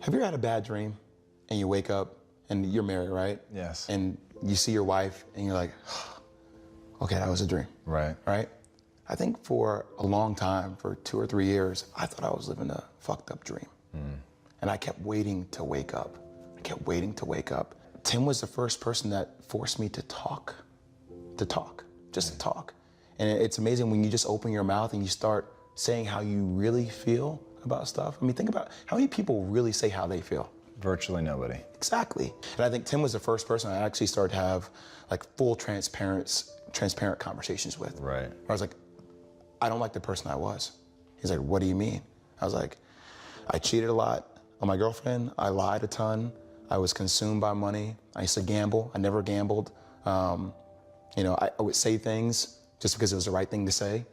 Have you ever had a bad dream and you wake up and you're married, right? Yes. And you see your wife and you're like, okay, that was a dream. Right. Right? I think for a long time, for 2 or 3 years, I thought I was living a fucked up dream. And I kept waiting to wake up. I kept waiting to wake up. Tim was the first person that forced me to talk, just to talk. And it's amazing when you just open your mouth and you start saying how you really feel about stuff. I mean, think about how many people really say how they feel. Virtually nobody. Exactly. And I think Tim was the first person I actually started to have like full transparent conversations with. Right. Where I was like, I don't like the person I was. He's like, what do you mean? I was like, I cheated a lot on my girlfriend. I lied a ton. I was consumed by money. I used to gamble. I never gambled. You know, I would say things just because it was the right thing to say.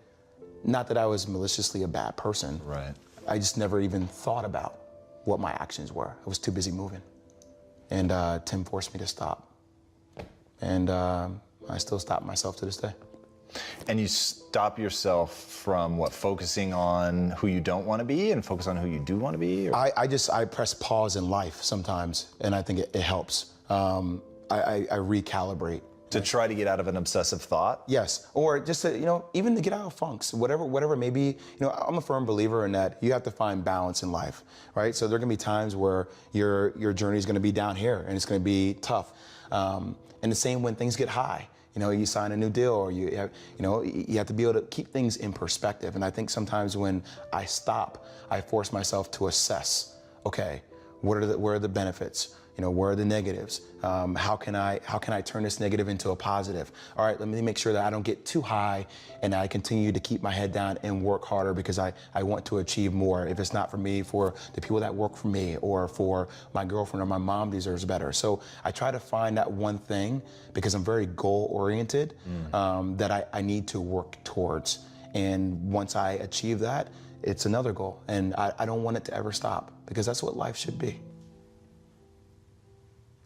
Not that I was maliciously a bad person. Right. I just never even thought about what my actions were. I was too busy moving. And Tim forced me to stop. And I still stop myself to this day. And you stop yourself from what? Focusing on who you don't want to be and focus on who you do want to be? Or? I press pause in life sometimes, and I think it helps. I recalibrate. To try to get out of an obsessive thought? Yes, or just to, you know, even to get out of funks, whatever maybe, you know, I'm a firm believer in that you have to find balance in life, right? So there are gonna be times where your journey is gonna be down here and it's gonna be tough. And the same when things get high. You know, you sign a new deal, or you have to be able to keep things in perspective. And I think sometimes when I stop, I force myself to assess, okay, what are the benefits? You know, where are the negatives? How can I turn this negative into a positive? All right, let me make sure that I don't get too high and I continue to keep my head down and work harder because I want to achieve more. If it's not for me, for the people that work for me or for my girlfriend or my mom deserves better. So I try to find that one thing because I'm very goal oriented that I need to work towards. And once I achieve that, it's another goal. And I don't want it to ever stop because that's what life should be.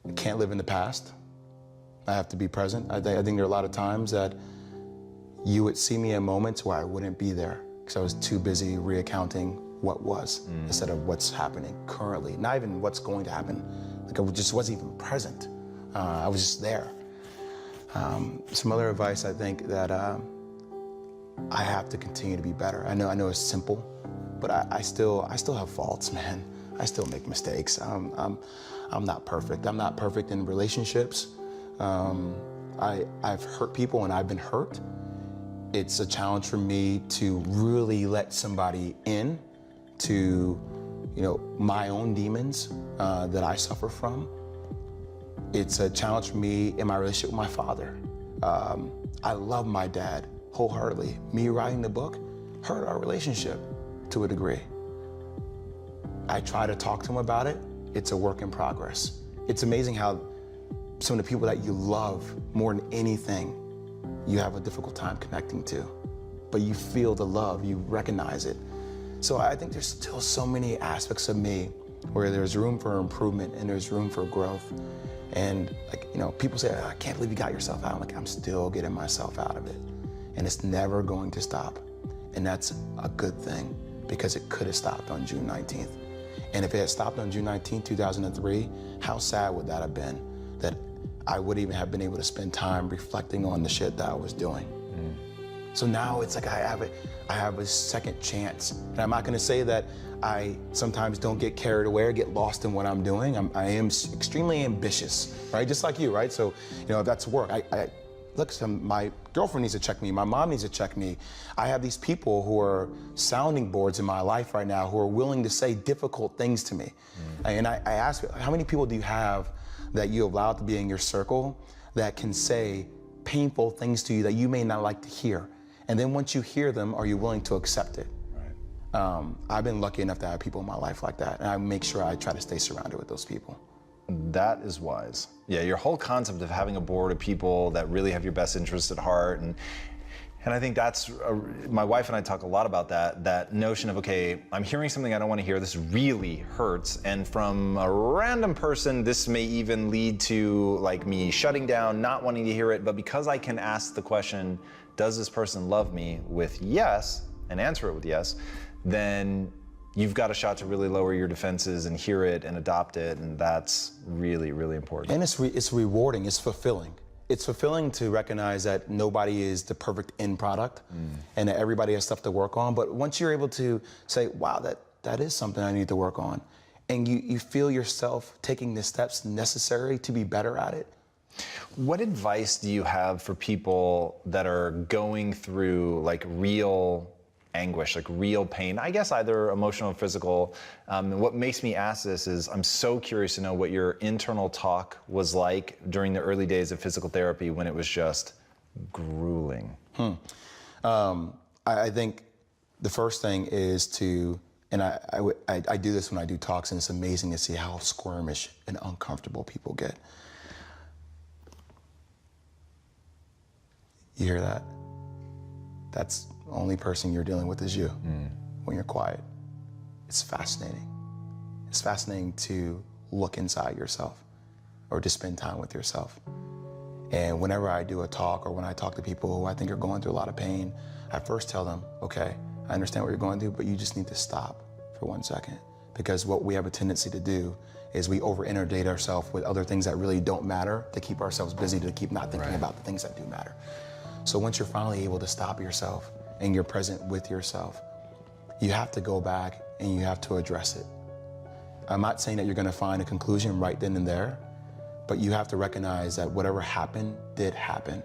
I can't live in the past. I have to be present. I think there are a lot of times that you would see me in moments where I wouldn't be there because I was too busy reaccounting what was instead of what's happening currently. Not even what's going to happen. Like I just wasn't even present. I was just there. Some other advice I think that I have to continue to be better. I know it's simple, but I still have faults, man. I still make mistakes. I'm not perfect. I'm not perfect in relationships. I've hurt people and I've been hurt. It's a challenge for me to really let somebody in to, you know, my own demons that I suffer from. It's a challenge for me in my relationship with my father. I love my dad wholeheartedly. Me writing the book hurt our relationship to a degree. I try to talk to him about it. It's a work in progress. It's amazing how some of the people that you love more than anything, you have a difficult time connecting to. But you feel the love, you recognize it. So I think there's still so many aspects of me where there's room for improvement and there's room for growth. And like, you know, people say, I can't believe you got yourself out. I'm like, I'm still getting myself out of it. And it's never going to stop. And that's a good thing because it could have stopped on June 19th. And if it had stopped on June 19, 2003, how sad would that have been? That I would even have been able to spend time reflecting on the shit that I was doing. So now it's like I have a second chance. And I'm not gonna say that I sometimes don't get carried away or get lost in what I'm doing. I am extremely ambitious, right? Just like you, right? So, you know, if that's work, look, my girlfriend needs to check me, my mom needs to check me. I have these people who are sounding boards in my life right now who are willing to say difficult things to me. And I ask, how many people do you have that you allow to be in your circle that can say painful things to you that you may not like to hear? And then once you hear them, are you willing to accept it? Right. I've been lucky enough to have people in my life like that, and I make sure I try to stay surrounded with those people. That is wise. Yeah, your whole concept of having a board of people that really have your best interests at heart, and I think that's, my wife and I talk a lot about that notion of, okay, I'm hearing something I don't want to hear, this really hurts, and from a random person, this may even lead to like me shutting down, not wanting to hear it, but because I can ask the question, does this person love me, with yes, and answer it with yes, then you've got a shot to really lower your defenses and hear it and adopt it, and that's really, really important. And it's rewarding, it's fulfilling. It's fulfilling to recognize that nobody is the perfect end product and that everybody has stuff to work on. But once you're able to say, wow, that is something I need to work on, and you feel yourself taking the steps necessary to be better at it. What advice do you have for people that are going through like real anguish, like real pain, I guess either emotional or physical? And what makes me ask this is I'm so curious to know what your internal talk was like during the early days of physical therapy when it was just grueling. I think the first thing is to, and I do this when I do talks, and it's amazing to see how squirmish and uncomfortable people get. You hear that? That's the only person you're dealing with is you when you're quiet. It's fascinating. It's fascinating to look inside yourself or to spend time with yourself. And whenever I do a talk or when I talk to people who I think are going through a lot of pain, I first tell them, okay, I understand what you're going through, but you just need to stop for 1 second. Because what we have a tendency to do is we over-inundate ourselves with other things that really don't matter to keep ourselves busy, to keep not thinking about the things that do matter. So once you're finally able to stop yourself and you're present with yourself, you have to go back and you have to address it. I'm not saying that you're gonna find a conclusion right then and there, but you have to recognize that whatever happened did happen.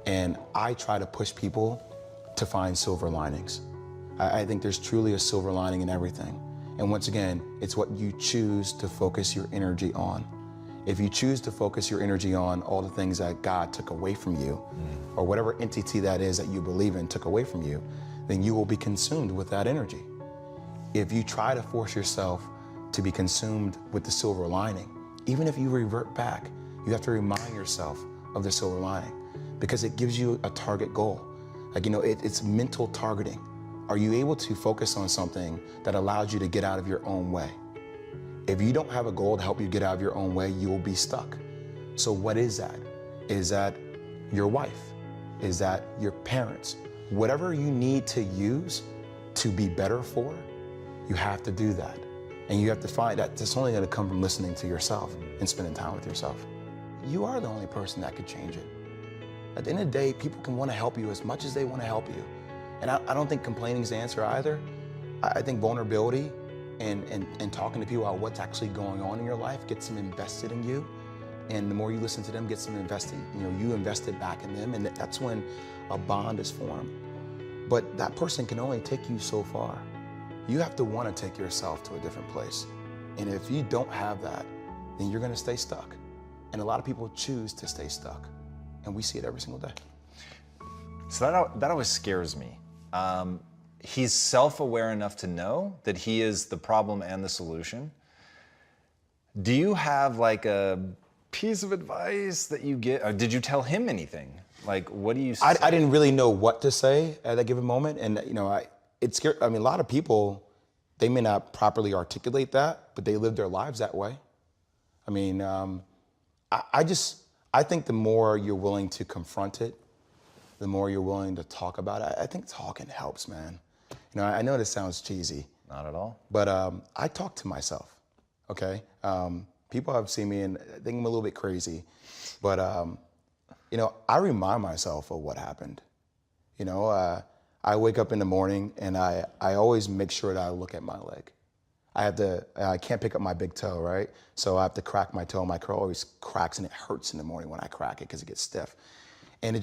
And I try to push people to find silver linings. I think there's truly a silver lining in everything. And once again, it's what you choose to focus your energy on. If you choose to focus your energy on all the things that God took away from you, or whatever entity that is that you believe in took away from you, then you will be consumed with that energy. If you try to force yourself to be consumed with the silver lining, even if you revert back, you have to remind yourself of the silver lining because it gives you a target goal. Like, it's mental targeting. Are you able to focus on something that allows you to get out of your own way? If you don't have a goal to help you get out of your own way, you will be stuck. So what is that? Is that your wife? Is that your parents? Whatever you need to use to be better for, you have to do that. And you have to find that it's only gonna come from listening to yourself and spending time with yourself. You are the only person that could change it. At the end of the day, people can wanna help you as much as they wanna help you. And I don't think complaining is the answer either. I think vulnerability and talking to people about what's actually going on in your life gets them invested in you. And the more you listen to them, gets them invested. You invested back in them, and that's when a bond is formed. But that person can only take you so far. You have to want to take yourself to a different place. And if you don't have that, then you're gonna stay stuck. And a lot of people choose to stay stuck. And we see it every single day. So that always scares me. He's self-aware enough to know that he is the problem and the solution. Do you have like a piece of advice that you get? Or did you tell him anything? Like, what do you say? I didn't really know what to say at that given moment. And it's scary. I mean, a lot of people, they may not properly articulate that, but they live their lives that way. I mean, I think the more you're willing to confront it, the more you're willing to talk about it. I think talking helps, man. I know this sounds cheesy. Not at all. But I talk to myself, okay? People have seen me and think I'm a little bit crazy. But, I remind myself of what happened. I wake up in the morning and I always make sure that I look at my leg. I can't pick up my big toe, right? So I have to crack my toe. My toe always cracks and it hurts in the morning when I crack it because it gets stiff. And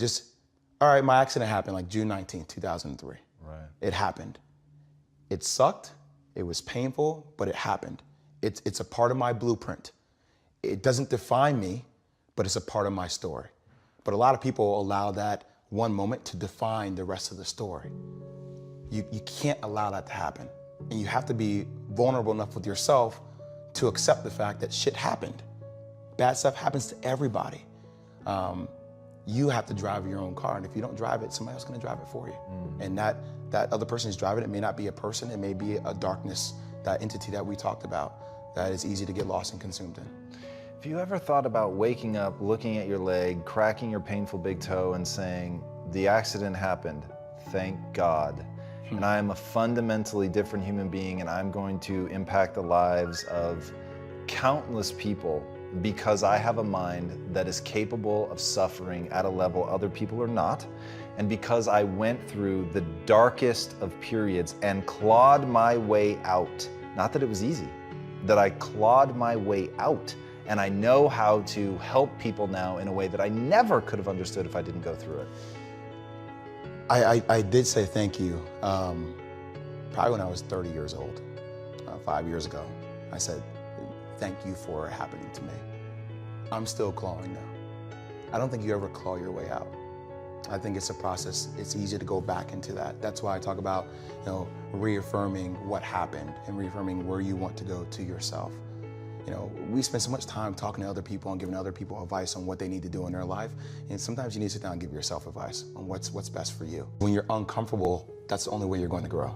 all right, my accident happened like June 19th, 2003. Right. It happened. It sucked. It was painful, but it happened. It's a part of my blueprint. It doesn't define me, but it's a part of my story. But a lot of people allow that one moment to define the rest of the story. You can't allow that to happen. And you have to be vulnerable enough with yourself to accept the fact that shit happened. Bad stuff happens to everybody. You have to drive your own car, and if you don't drive it, somebody else is gonna drive it for you. And that other person who's driving it may not be a person, it may be a darkness, that entity that we talked about, that is easy to get lost and consumed in. Have you ever thought about waking up, looking at your leg, cracking your painful big toe and saying, the accident happened, thank God. and I am a fundamentally different human being, and I'm going to impact the lives of countless people because I have a mind that is capable of suffering at a level other people are not, and because I went through the darkest of periods and clawed my way out. Not that it was easy, that I clawed my way out, and I know how to help people now in a way that I never could have understood if I didn't go through it. I did say thank you probably when I was 30 years old, 5 years ago. I said, thank you for happening to me. I'm still clawing now. I don't think you ever claw your way out. I think it's a process. It's easy to go back into that. That's why I talk about, reaffirming what happened and reaffirming where you want to go to yourself. We spend so much time talking to other people and giving other people advice on what they need to do in their life. And sometimes you need to sit down and give yourself advice on what's best for you. When you're uncomfortable, that's the only way you're going to grow.